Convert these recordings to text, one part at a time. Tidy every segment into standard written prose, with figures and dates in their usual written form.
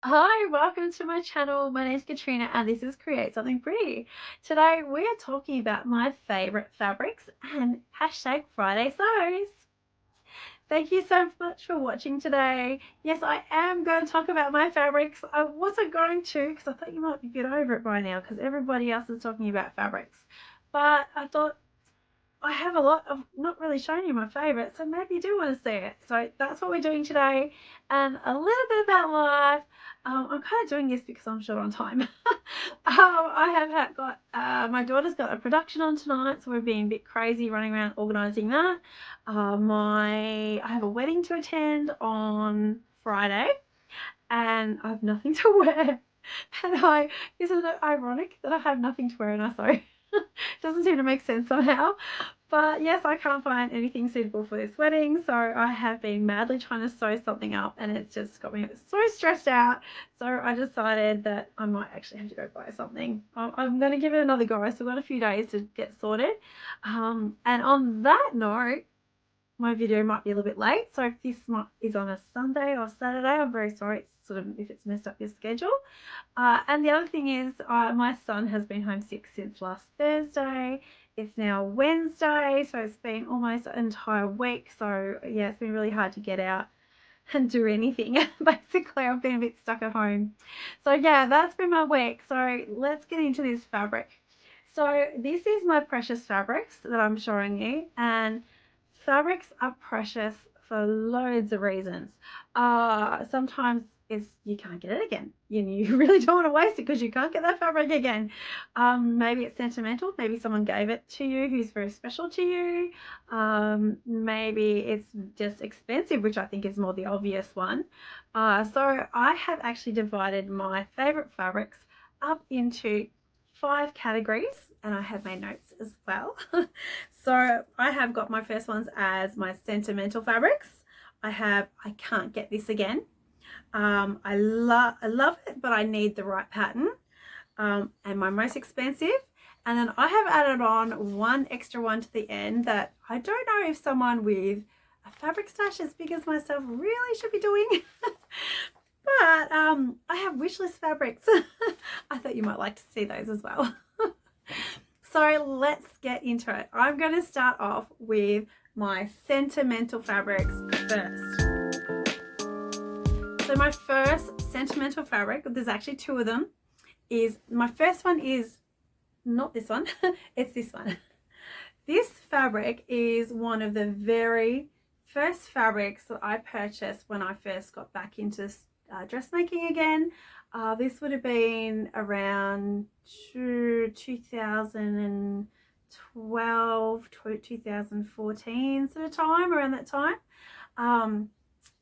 Hi, welcome to my channel. My name is Katrina and this is Create Something Pretty. Today we are talking about my favorite fabrics and hashtag Friday sews. Thank you so much for watching today. Yes, I am going to talk about my fabrics. I wasn't going to because I thought you might be a bit over it by now because everybody else is talking about fabrics. But I thought I have a lot of not really showing you my favourite, so maybe you do want to see it. So that's what we're doing today, and a little bit about life. I'm kind of doing this because I'm short on time. I have got my daughter's got a production on tonight, so we're being a bit crazy running around organising that. I have a wedding to attend on Friday, and I have nothing to wear. And isn't it ironic that I have nothing to wear and I sew? Doesn't seem to make sense somehow. But yes, I can't find anything suitable for this wedding, so I have been madly trying to sew something up and it's just got me so stressed out. So I decided that I might actually have to go buy something. I'm going to give it another go. So I've got a few days to get sorted. And on that note, my video might be a little bit late, so if this is on a Sunday or Saturday, I'm very sorry. It's sort of if it's messed up your schedule. And the other thing is, my son has been homesick since last Thursday. It's now Wednesday, so it's been almost an entire week. So yeah, it's been really hard to get out and do anything. Basically, I've been a bit stuck at home. So yeah, that's been my week. So let's get into this fabric. So this is my precious fabrics that I'm showing you, and fabrics are precious for loads of reasons. Sometimes it's you can't get it again. You really don't want to waste it because you can't get that fabric again. Maybe it's sentimental. Maybe someone gave it to you who's very special to you. Maybe it's just expensive, which I think is more the obvious one. So I have actually divided my favorite fabrics up into 5 categories, and I have made notes as well. So I have got my first ones as my sentimental fabrics. I can't get this again. I love it, but I need the right pattern. And my most expensive. And then I have added on one extra one to the end that I don't know if someone with a fabric stash as big as myself really should be doing. But I have wish list fabrics. I thought you might like to see those as well. So let's get into it. I'm going to start off with my sentimental fabrics first. So my first sentimental fabric, there's actually 2 of them, is my first one is not this one, it's this one. This fabric is one of the very first fabrics that I purchased when I first got back into dressmaking again. This would have been around 2012 to 2014 sort of time, around that time.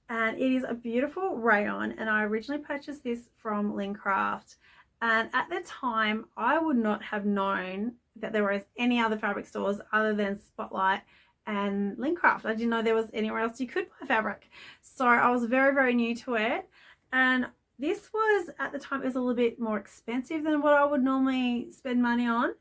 And it is a beautiful rayon, and I originally purchased this from Lincraft. And at the time, I would not have known that there was any other fabric stores other than Spotlight and Lincraft. I didn't know there was anywhere else you could buy fabric. So I was very, very new to it. And this was, at the time, it was a little bit more expensive than what I would normally spend money on.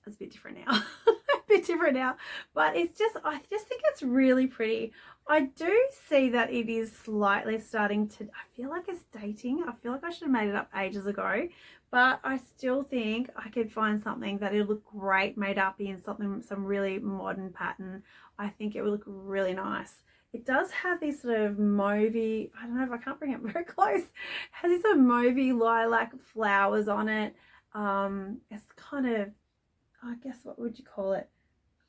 It's a bit different now. A bit different now. But it's just, I just think it's really pretty. I do see that it is slightly starting to, I feel like it's dating. I feel like I should have made it up ages ago. But I still think I could find something that it'll look great made up in some really modern pattern. I think it would look really nice. It does have these sort of mauvey, I don't know if I can't bring it very close, it has these sort of mauvey lilac flowers on it. It's kind of, I guess, what would you call it?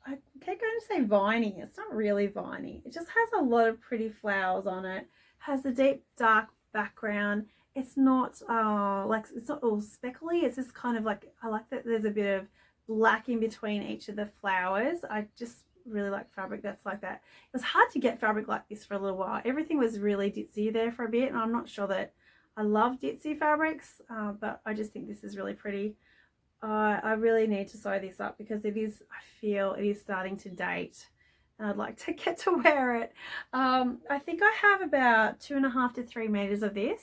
I keep going to say viney. It's not really viney. It just has a lot of pretty flowers on it. Has a deep dark background. It's not like, it's not all speckly. It's just kind of like, I like that there's a bit of black in between each of the flowers. I just really like fabric that's like that. It was hard to get fabric like this for a little while. Everything was really ditzy there for a bit, and I'm not sure that I love ditzy fabrics, but I just think this is really pretty. I really need to sew this up because it is, I feel it is starting to date, and I'd like to get to wear it. I think I have about 2.5 to 3 meters of this.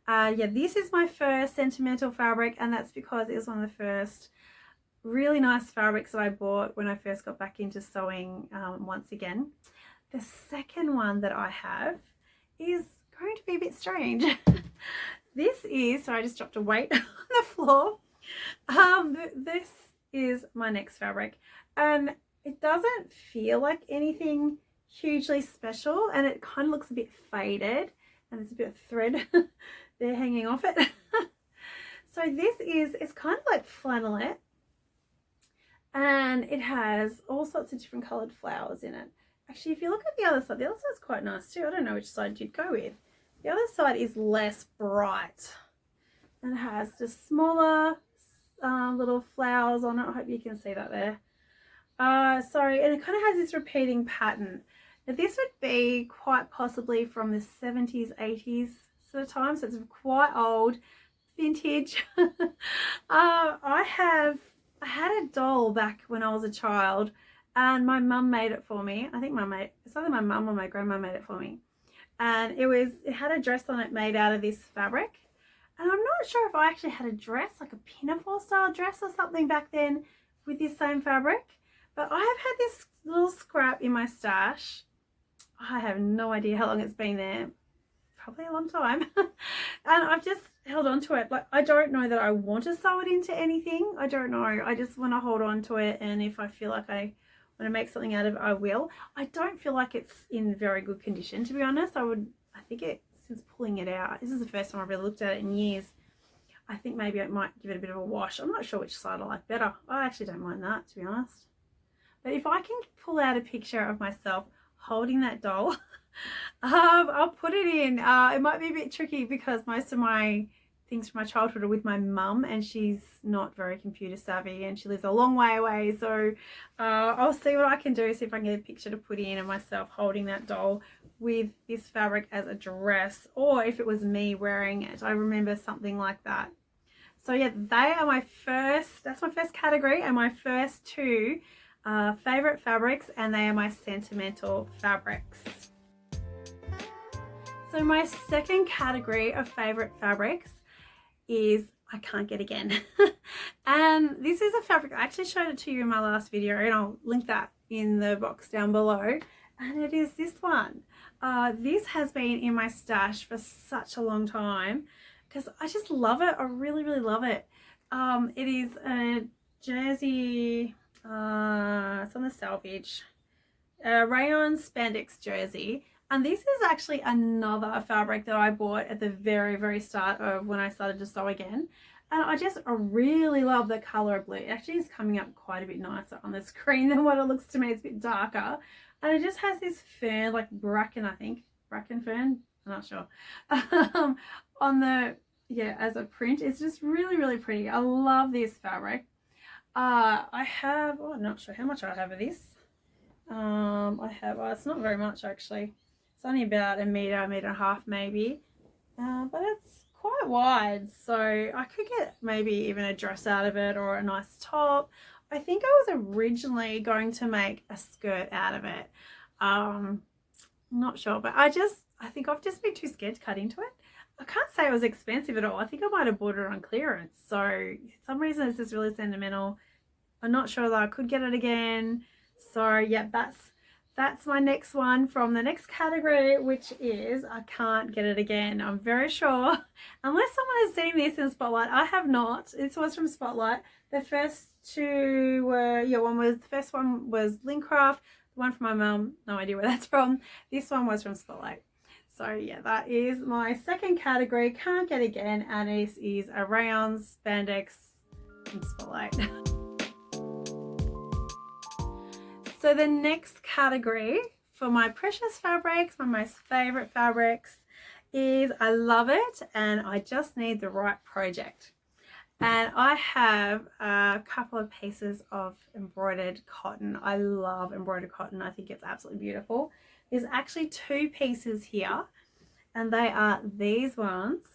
Yeah, this is my first sentimental fabric, and that's because it was one of the first really nice fabrics that I bought when I first got back into sewing once again. The second one that I have is going to be a bit strange. This is, sorry, I just dropped a weight on the floor. This is my next fabric, and it doesn't feel like anything hugely special, and it kind of looks a bit faded, and there's a bit of thread there hanging off it. So this is, it's kind of like flannelette, and it has all sorts of different coloured flowers in it. Actually, if you look at the other side's quite nice too. I don't know which side you'd go with. The other side is less bright, and it has just smaller little flowers on it. I hope you can see that there. Sorry, and it kind of has this repeating pattern. Now this would be quite possibly from the 70s, 80s sort of time, so it's quite old, vintage. I had a doll back when I was a child, and my mum made it for me. I think it's either my mum or my grandma made it for me. And it had a dress on it made out of this fabric. And I'm not sure if I actually had a dress, like a pinafore style dress or something back then with this same fabric. But I have had this little scrap in my stash. I have no idea how long it's been there. Probably a long time. And I've just held on to it. Like, I don't know that I want to sew it into anything. I don't know. I just want to hold on to it, and if I feel like I want to make something out of it, I will. I don't feel like it's in very good condition, to be honest. I think since pulling it out, this is the first time I've really looked at it in years. I think maybe I might give it a bit of a wash. I'm not sure which side I like better. I actually don't mind that, to be honest. But if I can pull out a picture of myself holding that doll, I'll put it in. It might be a bit tricky because most of my things from my childhood are with my mum, and she's not very computer savvy, and she lives a long way away. So I'll see what I can do, see if I can get a picture to put in of myself holding that doll with this fabric as a dress, or if it was me wearing it. I remember something like that. So yeah, that's my first category, and my first two favorite fabrics, and they are my sentimental fabrics. So my second category of favorite fabrics is I can't get again. And this is a fabric, I actually showed it to you in my last video, and I'll link that in the box down below. And it is this one. This has been in my stash for such a long time because I just love it. I really, really love it. It is a jersey, it's on the selvage, a rayon spandex jersey. And this is actually another fabric that I bought at the very, very start of when I started to sew again. And I really love the color of blue. It actually is coming up quite a bit nicer on the screen than what it looks to me. It's a bit darker. And it just has this fern, like bracken, I think. Bracken fern? I'm not sure. On the, yeah, as a print. It's just really, really pretty. I love this fabric. I have, I'm not sure how much I have of this. It's not very much actually. It's only about a meter and a half maybe. But it's quite wide, so I could get maybe even a dress out of it or a nice top. I think I was originally going to make a skirt out of it. I'm not sure, but I think I've just been too scared to cut into it. I can't say it was expensive at all. I think I might have bought it on clearance. So for some reason it's just really sentimental. I'm not sure that I could get it again. So yeah, that's my next one from the next category, which is I can't get it again. I'm very sure, unless someone has seen this in Spotlight. I have not. This was from Spotlight. The first two were, the first one was Lincraft. The one from my mum, no idea where that's from. This one was from Spotlight. So yeah, that is my second category, can't get again, and this is a rayon spandex from Spotlight. So the next category for my precious fabrics, my most favorite fabrics, is I love it and I just need the right project. And I have a couple of pieces of embroidered cotton. I love embroidered cotton. I think it's absolutely beautiful. There's actually two pieces here, and they are these ones.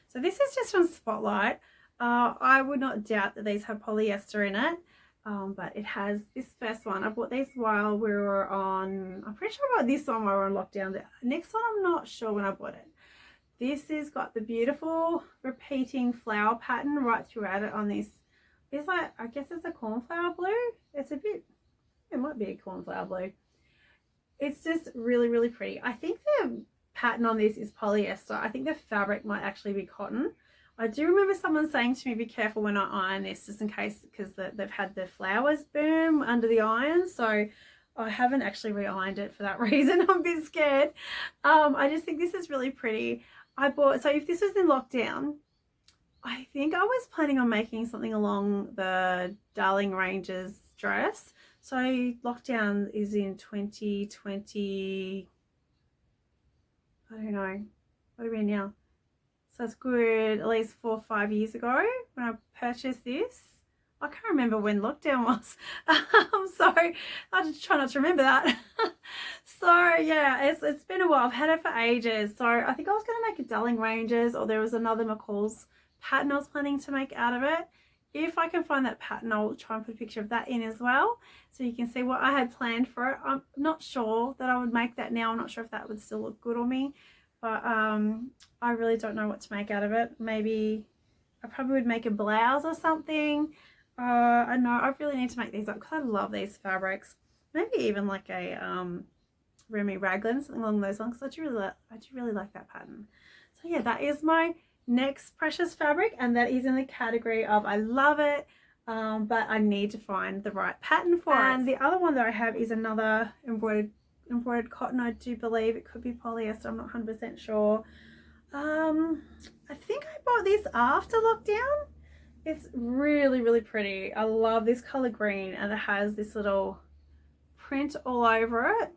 So this is just from Spotlight. I would not doubt that these have polyester in it. But it has this first one. I bought these while we were on, I'm pretty sure I bought this one while we were on lockdown. The next one, I'm not sure when I bought it. This has got the beautiful repeating flower pattern right throughout it on this. It's like, I guess it's a cornflower blue. It might be a cornflower blue. It's just really, really pretty. I think pattern on this is polyester. I think the fabric might actually be cotton. I do remember someone saying to me, be careful when I iron this, just in case, because they've had the flowers burn under the iron. So I haven't actually re-ironed it for that reason. I'm a bit scared. I just think this is really pretty. So if this was in lockdown, I think I was planning on making something along the Darling Ranges dress. So lockdown is in 2020, I don't know, what are we now? So it's good, at least 4 or 5 years ago when I purchased this. I can't remember when lockdown was. So I just try not to remember that. So yeah, it's been a while. I've had it for ages. So I think I was going to make a Darling Ranges, or there was another McCall's pattern I was planning to make out of it. If I can find that pattern, I'll try and put a picture of that in as well, so you can see what I had planned for it. I'm not sure that I would make that now. I'm not sure if that would still look good on me, but I really don't know what to make out of it. Maybe I probably would make a blouse or something. I know I really need to make these up because I love these fabrics. Maybe even like a Remy Raglan, something along those lines, because I do really like that pattern. So yeah, that is my next precious fabric, and that is in the category of I love it, but I need to find the right pattern for it. And the other one that I have is another embroidered cotton. I do believe it could be polyester. I'm not 100% sure. I think I bought this after lockdown. It's really, really pretty. I love this color green, and it has this little print all over it.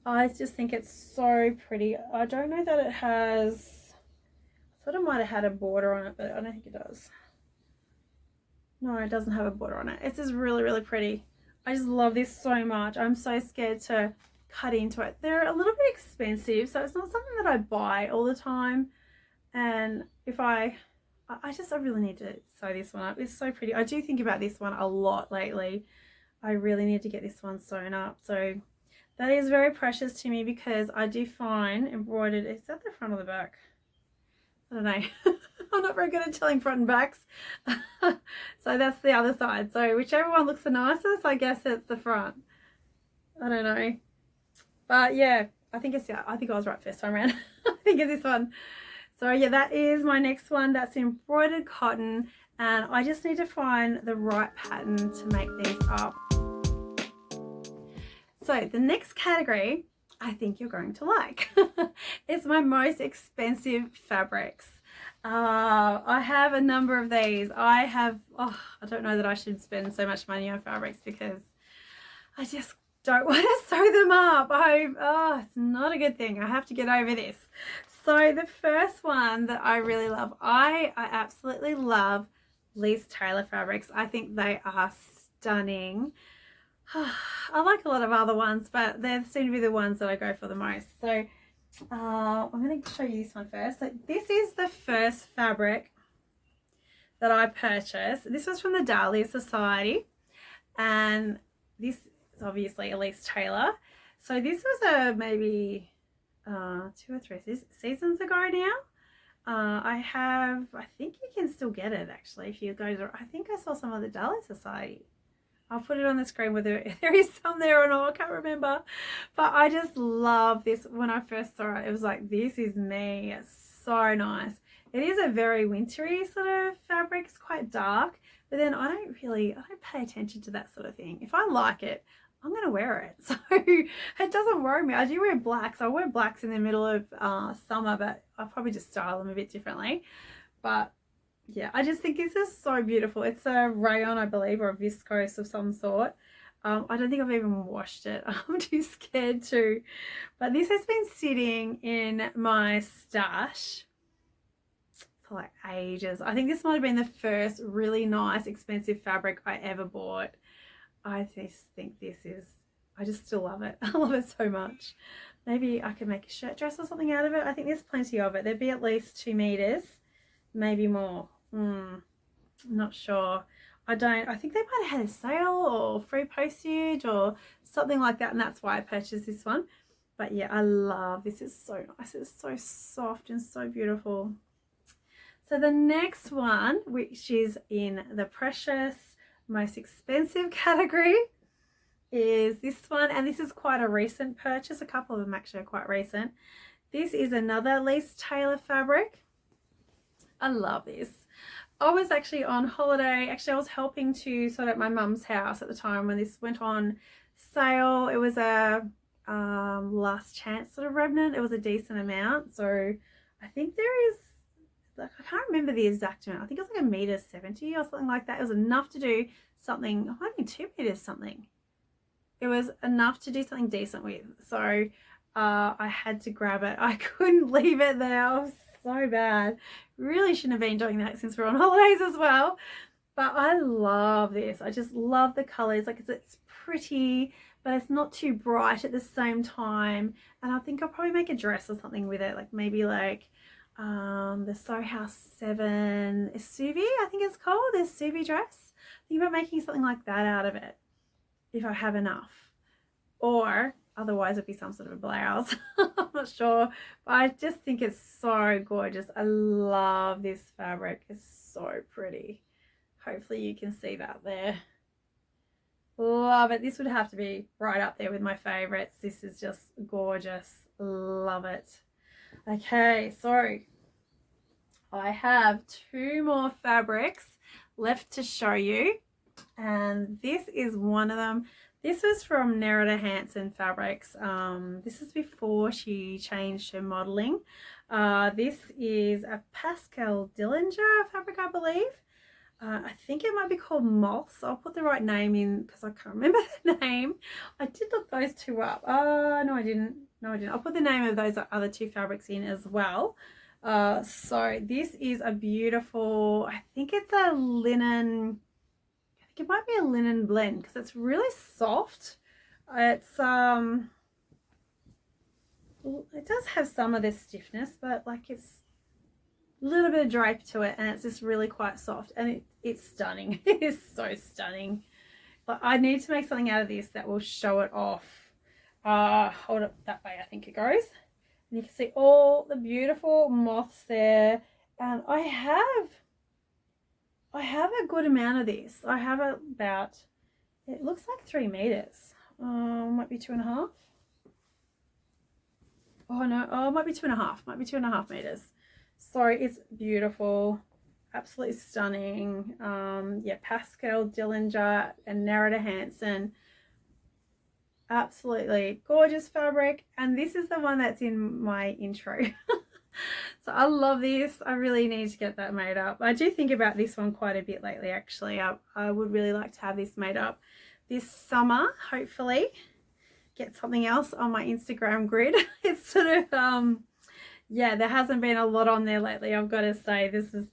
I just think it's so pretty. I don't know that it has, I thought it might have had a border on it, but I don't think it does. No, it doesn't have a border on it. It's just really, really pretty. I just love this so much. I'm so scared to cut into it. They're a little bit expensive, so it's not something that I buy all the time. And if I really need to sew this one up. It's so pretty. I do think about this one a lot lately. I really need to get this one sewn up. So that is very precious to me, because I do find embroidered, is that the front or the back? I don't know. I'm not very good at telling front and backs. So that's the other side. So whichever one looks the nicest, I guess it's the front. I don't know. But yeah, I think I was right first time around. I think it's this one. So yeah, that is my next one. That's embroidered cotton, and I just need to find the right pattern to make these up. So the next category I think you're going to like. It's my most expensive fabrics. I have a number of these. I don't know that I should spend so much money on fabrics, because I just don't want to sew them up. It's not a good thing. I have to get over this. So the first one that I really love, I absolutely love Liz Taylor fabrics. I think they are stunning. I like a lot of other ones, but they seem to be the ones that I go for the most. So I'm going to show you this one first. So this is the first fabric that I purchased. This was from the Dahlia Society, and this is obviously Elise Taylor. So this was maybe 2 or 3 seasons ago now. I think you can still get it actually if you go to, I think I saw some of the Dahlia Society. I'll put it on the screen whether there is some there or not, I can't remember. But I just love this. When I first saw it, it was like, this is me. It's so nice. It is a very wintry sort of fabric. It's quite dark, but then I don't pay attention to that sort of thing. If I like it, I'm going to wear it. So it doesn't worry me. I do wear blacks. I wear blacks in the middle of summer, but I probably just style them a bit differently. But yeah, I just think this is so beautiful. It's a rayon, I believe, or a viscose of some sort. I don't think I've even washed it. I'm too scared to. But this has been sitting in my stash for like ages. I think this might have been the first really nice, expensive fabric I ever bought. I just think I just still love it. I love it so much. Maybe I could make a shirt dress or something out of it. I think there's plenty of it. There'd be at least 2 meters, maybe more. I'm not sure. I think they might have had a sale or free postage or something like that, and that's why I purchased this one. But yeah, I love this. It's so nice. It's so soft and so beautiful. So the next one, which is in the precious, most expensive category, is this one, and this is quite a recent purchase. A couple of them actually are quite recent. This is another Lise Taylor fabric. I love this. I was actually on holiday. Actually, I was helping to sort out my mum's house at the time when this went on sale. It was a last chance sort of remnant. It was a decent amount. So I think there is, like, I can't remember the exact amount. I think it was like $1.70 or something like that. It was enough to do something, I think 2 meters something. It was enough to do something decent with. So I had to grab it. I couldn't leave it there. I was so bad. Really shouldn't have been doing that since we're on holidays as well. But I love this. I just love the colors. Like, it's pretty, but it's not too bright at the same time. And I think I'll probably make a dress or something with it. Like maybe like the Soho House 7 Suvi, I think it's called. The Suvi dress. Think about making something like that out of it if I have enough. Or otherwise it'd be some sort of a blouse. I'm not sure, but I just think it's so gorgeous. I love this fabric. It's so pretty. Hopefully you can see that there. Love it. This would have to be right up there with my favorites. This is just gorgeous. Love it. Okay, so I have 2 more fabrics left to show you, and this is one of them. This was from Nerida Hansen Fabrics. This is before she changed her modeling. This is a Pascal Dillinger fabric, I believe. I think it might be called Moss. I'll put the right name in because I can't remember the name. I did look those 2 up. No, I didn't. No, I didn't. I'll put the name of those other 2 fabrics in as well. So this is a beautiful, I think it's a linen, I think it might be a linen blend because it's really soft. It's it does have some of this stiffness, but like it's a little bit of drape to it, and it's just really quite soft, and it's stunning. It is so stunning. But I need to make something out of this that will show it off. Hold it that way, I think it goes. And you can see all the beautiful moths there. And I have a good amount of this. I have about, it looks like 3 meters. Might be 2.5. Oh no, oh, it might be 2.5. Might be 2.5 meters. So it's beautiful, absolutely stunning. Yeah, Pascal Dillinger and Nerida Hansen. Absolutely gorgeous fabric, and this is the one that's in my intro. So I love this. I really need to get that made up. I do think about this one quite a bit lately, actually. I would really like to have this made up this summer, hopefully. Get something else on my Instagram grid. It's sort of yeah, there hasn't been a lot on there lately, I've got to say. This is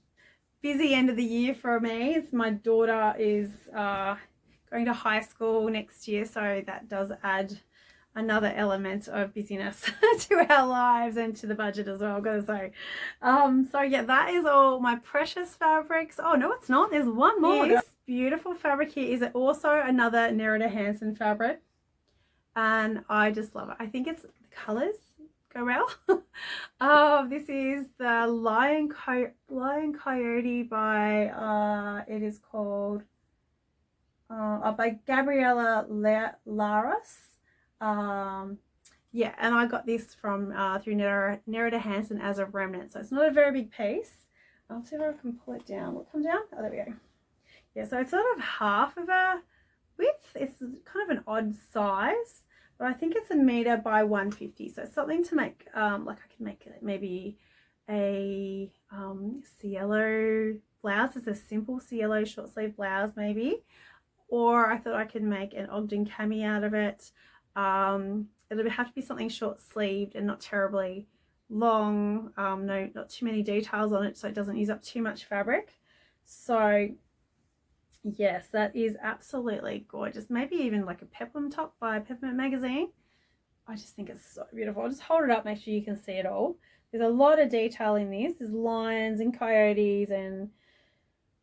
busy end of the year for me. My daughter is going to high school next year, so that does add another element of busyness to our lives and to the budget as well, I've got to say. So yeah, that is all my precious fabrics. Oh no, it's not. There's one more. This beautiful fabric here is also another Nerida Hansen fabric, and I just love it. I think it's the colors go well. This is the Lion Coyote by it is called by Gabriella Laras. Yeah, and I got this from through Nerida Hansen as a remnant, so it's not a very big piece. I'll see if I can pull it down. Will it come down? Oh, there we go. Yeah, so it's sort of half of a width. It's kind of an odd size, but I think it's 1 meter by 150, so it's something to make like I can make it maybe a cielo blouse. It's a simple cielo short sleeve blouse maybe, or I thought I could make an Ogden cami out of it. It'll have to be something short sleeved and not terribly long. No, not too many details on it, so it doesn't use up too much fabric. So yes, that is absolutely gorgeous. Maybe even like a peplum top by Peppermint Magazine. I just think it's so beautiful. I'll just hold it up, make sure you can see it all. There's a lot of detail in this. There's lions and coyotes, and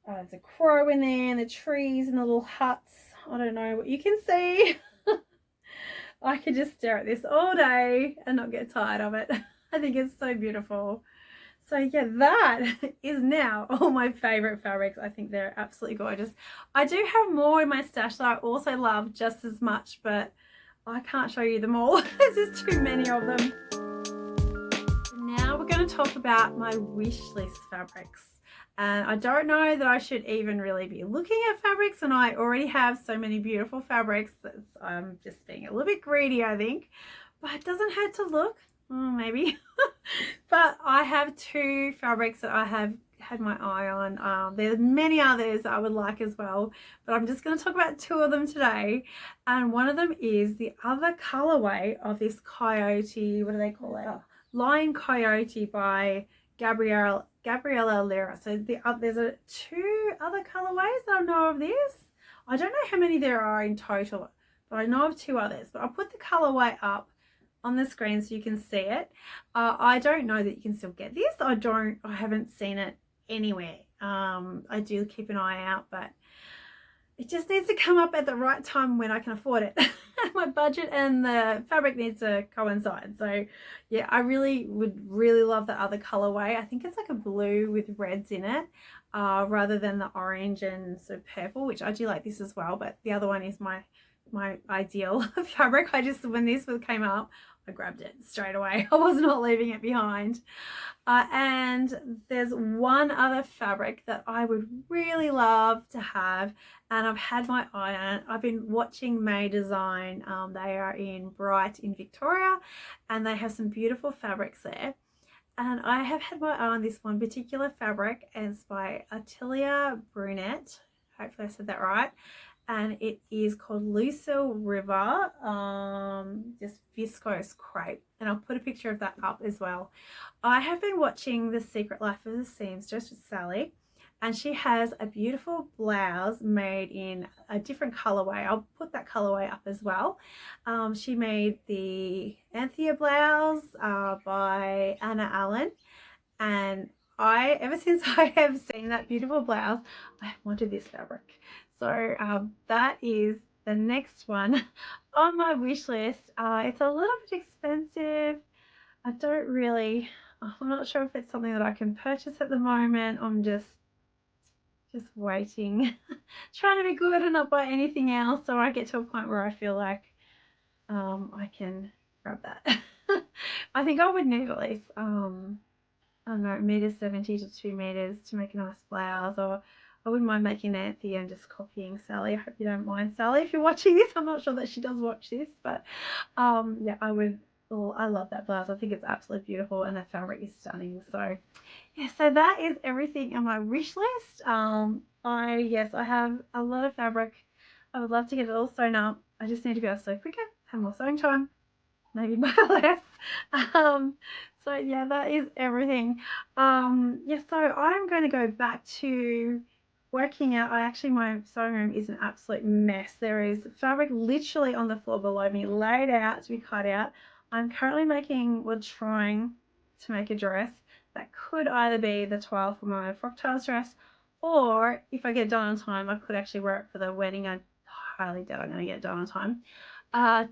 there's a crow in there, and the trees and the little huts. I don't know what you can see. I could just stare at this all day and not get tired of it. I think it's so beautiful. So yeah, that is now all my favorite fabrics. I think they're absolutely gorgeous. I do have more in my stash that I also love just as much, but I can't show you them all. There's just too many of them. Now we're going to talk about my wish list fabrics. And I don't know that I should even really be looking at fabrics, and I already have so many beautiful fabrics that I'm just being a little bit greedy, I think. But it doesn't have to look, maybe. But I have two fabrics that I have had my eye on. There's many others that I would like as well, but I'm just going to talk about two of them today. And one of them is the other colorway of this coyote, what do they call it? Lion Coyote by Gabriella Lira. So there's two other colorways that I know of this. I don't know how many there are in total, but I know of two others. But I'll put the colorway up on the screen so you can see it. I don't know that you can still get this. I haven't seen it anywhere. I do keep an eye out, but it just needs to come up at the right time when I can afford it. My budget and the fabric needs to coincide. So yeah, I would really love the other colorway. I think it's like a blue with reds in it, rather than the orange and sort of purple, which I do like this as well, but the other one is my ideal fabric. When this came up, I grabbed it straight away. I was not leaving it behind. And there's one other fabric that I would really love to have, and I've had my eye on it. I've been watching Maaidesign. They are in Bright in Victoria, and they have some beautiful fabrics there. And I have had my eye on this one particular fabric, and it's by Atelier Brunette. Hopefully I said that right. And it is called Lucille River, just viscose crepe, and I'll put a picture of that up as well. I have been watching The Secret Life of the Seamstress with Sally, and she has a beautiful blouse made in a different colorway. I'll put that colorway up as well. She made the Anthea blouse by Anna Allen, and ever since I have seen that beautiful blouse, I wanted this fabric. So that is the next one on my wish list. It's a little bit expensive. I'm not sure if it's something that I can purchase at the moment. I'm just waiting, trying to be good and not buy anything else, so I get to a point where I feel like I can grab that. I think I would need at least I don't know, 1.70 to 2 meters to make a nice blouse, or I wouldn't mind making Nancy and just copying Sally. I hope you don't mind, Sally, if you're watching this. I'm not sure that she does watch this, but yeah, I would. Oh, I love that blouse. I think it's absolutely beautiful, and the fabric is stunning. So yeah, so that is everything on my wish list. I have a lot of fabric. I would love to get it all sewn up. I just need to be able to sew quicker, have more sewing time, maybe buy less. So yeah, that is everything. Yeah, so I'm going to go back to working out. My sewing room is an absolute mess. There is fabric literally on the floor below me, laid out to be cut out. I'm currently trying to make a dress that could either be the twirl for my frock tails dress, or if I get it done on time, I could actually wear it for the wedding. I highly doubt I'm going to get it done on time.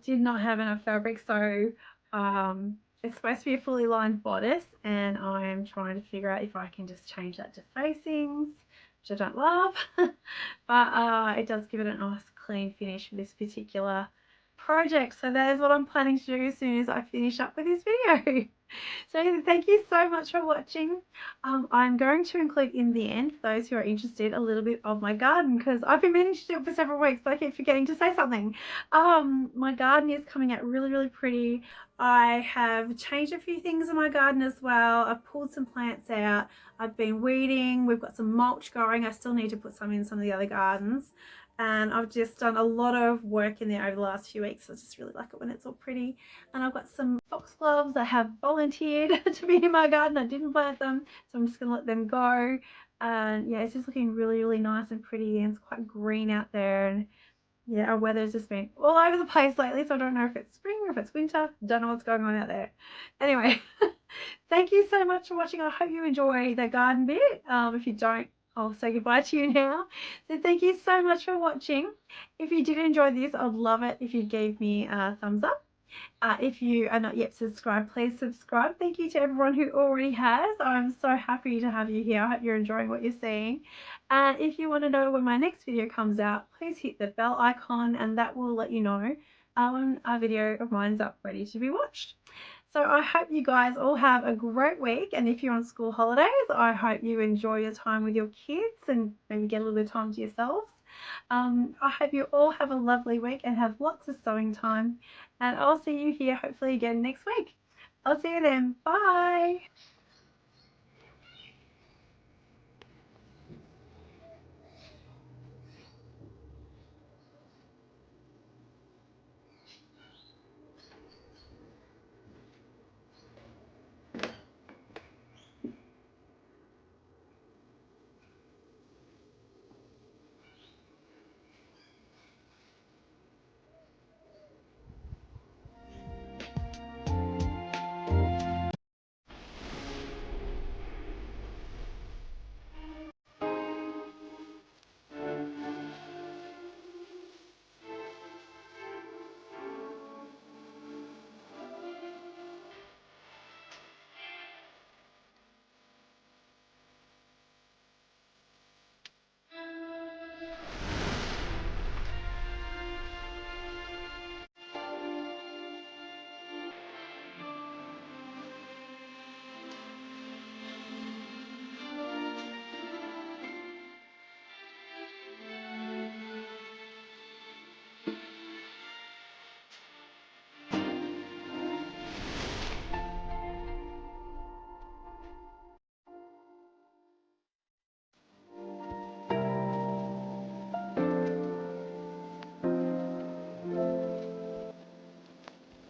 Did not have enough fabric, so it's supposed to be a fully lined bodice, and I'm trying to figure out if I can just change that to facings, which I don't love, but it does give it a nice clean finish for this particular project. So that is what I'm planning to do as soon as I finish up with this video. So thank you so much for watching. I'm going to include in the end, for those who are interested, a little bit of my garden, because I've been meaning to do it for several weeks, but I keep forgetting to say something. My garden is coming out really, really pretty. I have changed a few things in my garden as well. I've pulled some plants out. I've been weeding. We've got some mulch going. I still need to put some in some of the other gardens. And I've just done a lot of work in there over the last few weeks. I just really like it when it's all pretty. And I've got some foxgloves that have volunteered to be in my garden. I didn't plant them, so I'm just going to let them go. And yeah, it's just looking really, really nice and pretty, and it's quite green out there. And yeah, our weather's just been all over the place lately, so I don't know if it's spring or if it's winter. Don't know what's going on out there. Anyway, thank you so much for watching. I hope you enjoy the garden bit. If you don't, I'll say goodbye to you now. So thank you so much for watching. If you did enjoy this, I'd love it if you gave me a thumbs up. If you are not yet subscribed, please subscribe. Thank you to everyone who already has. I'm so happy to have you here. I hope you're enjoying what you're seeing. And if you want to know when my next video comes out, please hit the bell icon and that will let you know when a video of mine's up ready to be watched. So I hope you guys all have a great week, and if you're on school holidays, I hope you enjoy your time with your kids and maybe get a little bit of time to yourselves. I hope you all have a lovely week and have lots of sewing time, and I'll see you here hopefully again next week. I'll see you then. Bye.